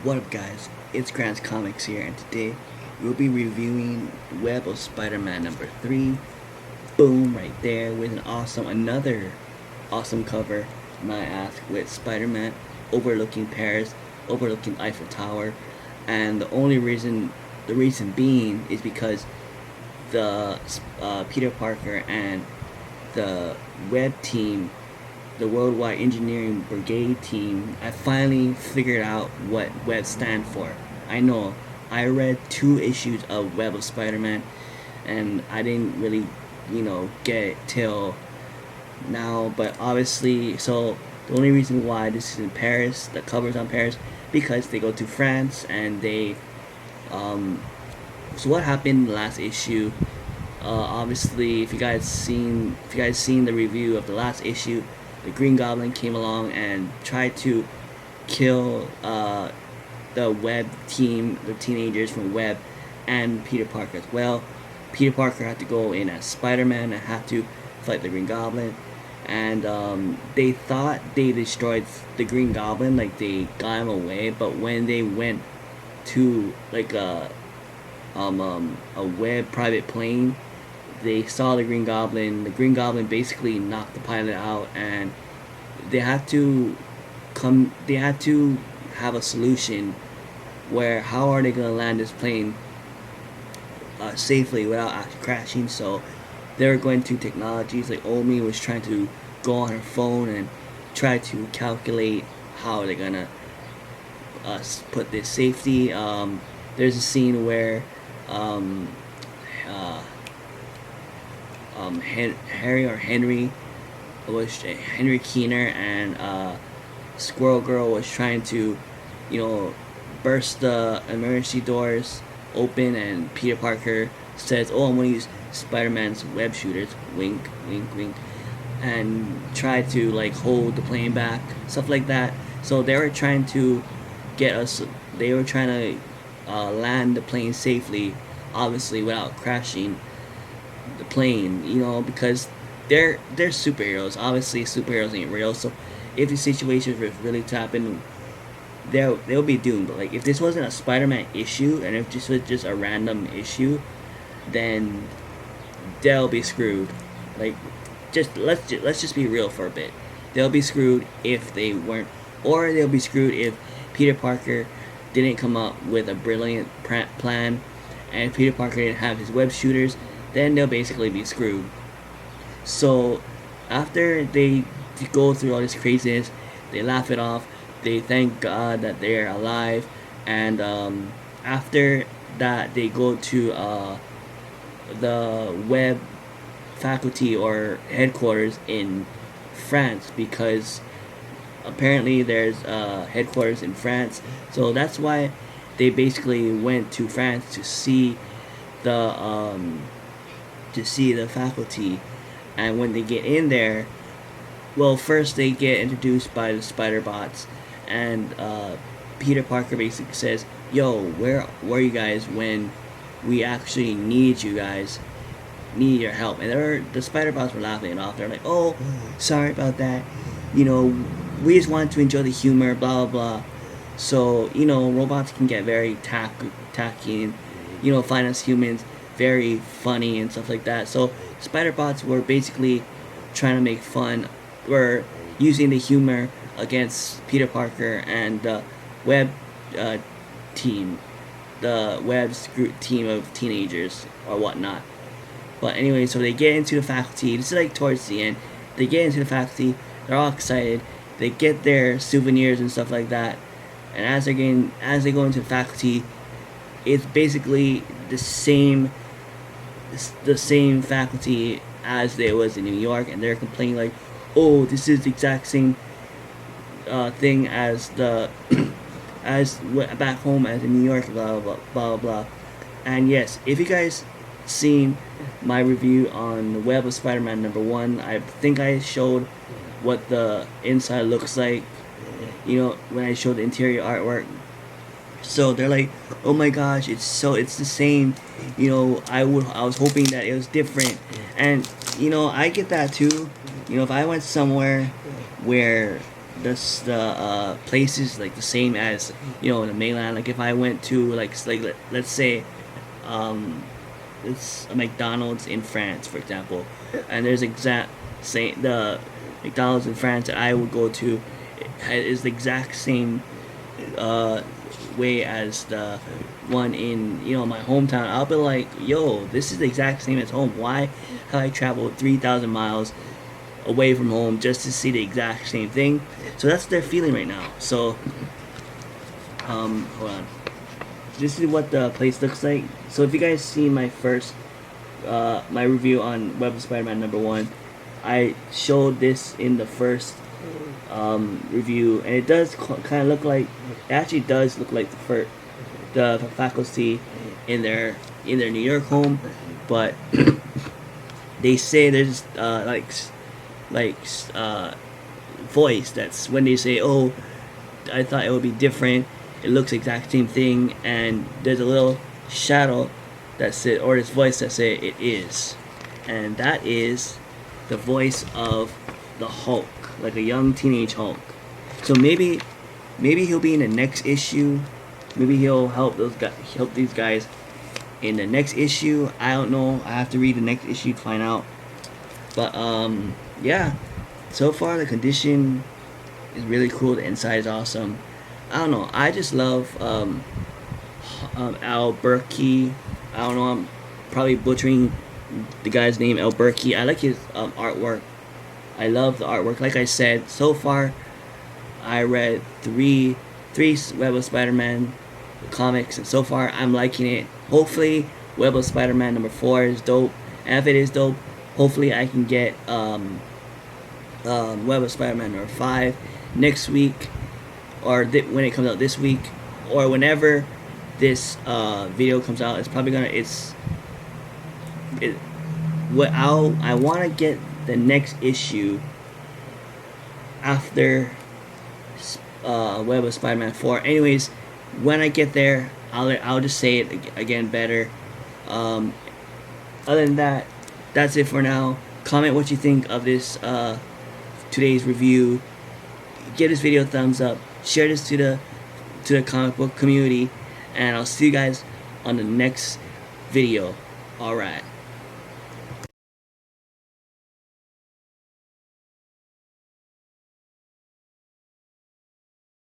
What up, guys? It's Grant's Comics here, and today we'll be reviewing Web of Spider-Man number 3. Boom, right there, with another awesome cover, my ask, with Spider-Man overlooking Paris, overlooking Eiffel Tower, and the reason being is because the Peter Parker and the Web team, the Worldwide Engineering Brigade team, I finally figured out what Web stands for. I know I read 2 issues of Web of Spider-Man, and I didn't really, get it till now. But obviously, so the only reason why this is in Paris, the cover's on Paris, because they go to France and they, um, so what happened in the last issue? Obviously, if you guys seen the review of the last issue, the Green Goblin came along and tried to kill the Web team, the teenagers from Web, and Peter Parker as well. Peter Parker had to go in as Spider-Man and had to fight the Green Goblin, and they thought they destroyed the Green Goblin, like they got him away. But when they went to like a Web private plane, they saw the Green Goblin. The Green Goblin basically knocked the pilot out, and they had to They had to have a solution where how are they gonna land this plane safely without actually crashing. So they were going to technologies like Omi was trying to go on her phone and try to calculate how they're gonna put this safety. There's a scene where um, uh, Henry Keener and Squirrel Girl was trying to, you know, burst the emergency doors open, and Peter Parker says, "Oh, I'm gonna use Spider-Man's web shooters." Wink, wink, wink, and try to like hold the plane back, stuff like that. So they were trying to get us. They were trying to land the plane safely, obviously without crashing the plane, because they're superheroes. Obviously, superheroes ain't real. So if the situation was really to happen, they'll be doomed. But like if this wasn't a Spider-Man issue, and if this was just a random issue, then they'll be screwed. Like, let's just be real for a bit. They'll be screwed if they weren't, or they'll be screwed if Peter Parker didn't come up with a brilliant plan, and if Peter Parker didn't have his web shooters, then they'll basically be screwed. So after they go through all this craziness, they laugh it off. They thank God that they're alive, and after that, they go to the Web faculty or headquarters in France, because apparently there's headquarters in France. So that's why they basically went to France the um, to see the faculty. And when they get in there, well, first they get introduced by the spider bots, and Peter Parker basically says, "Yo, where were you guys when we actually need you guys? Need your help?" And the spider bots were laughing it off. They're like, "Oh, sorry about that. You know, we just wanted to enjoy the humor, blah blah blah." So robots can get very tacky, and find us humans very funny and stuff like that. So spider bots were basically trying to make fun, were using the humor against Peter Parker and the Web uh, team, the Web's group team of teenagers or whatnot. But anyway, so they get into the faculty. This is like towards the end. They get into the faculty. They're all excited. They get their souvenirs and stuff like that. And as they go into the faculty, it's basically the same faculty as there was in New York, and they're complaining like, "Oh, this is the exact same thing as the back home as in New York, blah blah blah blah blah." And yes, if you guys seen my review on the Web of Spider-Man number 1, I think I showed what the inside looks like. When I showed the interior artwork. So they're like, "Oh my gosh, it's the same." I was hoping that it was different, and I get that too. If I went somewhere where the places like the same as the mainland. Like if I went to let's say it's a McDonald's in France, for example, and there's exact same the McDonald's in France that I would go to is the exact same uh, way as the one in my hometown. I'll be like, yo, this is the exact same as home. Why have I traveled 3,000 miles away from home just to see the exact same thing? So that's what they're feeling right now. So hold on. This is what the place looks like. So if you guys see my first my review on Web of Spider-Man #1, I showed this in the first review, and it does kind of look like, it actually does look like the faculty in their New York home, but they say there's like voice that's when they say, oh, I thought it would be different, it looks exact same thing, and there's a little shadow that say, or this voice that say it is, and that is the voice of the Hulk, like a young teenage Hulk. So maybe he'll be in the next issue. Maybe he'll help these guys in the next issue. I don't know. I have to read the next issue to find out. But yeah. So far the condition is really cool. The inside is awesome. I don't know. I just love Albuquerque. I don't know. I'm probably butchering the guy's name, Albuquerque. I like his artwork. I love the artwork. Like I said, so far I read three Web of Spider-Man comics, and so far I'm liking it. Hopefully Web of Spider-Man #4 is dope, and if it is dope, hopefully I can get Web of Spider-Man #5 next week, or when it comes out this week, or whenever this video comes out. It's probably gonna I want to get the next issue after Web of Spider-Man 4. Anyways, when I get there, I'll just say it again better. Other than that, that's it for now. Comment what you think of this today's review. Give this video a thumbs up. Share this to the comic book community, and I'll see you guys on the next video. Alright.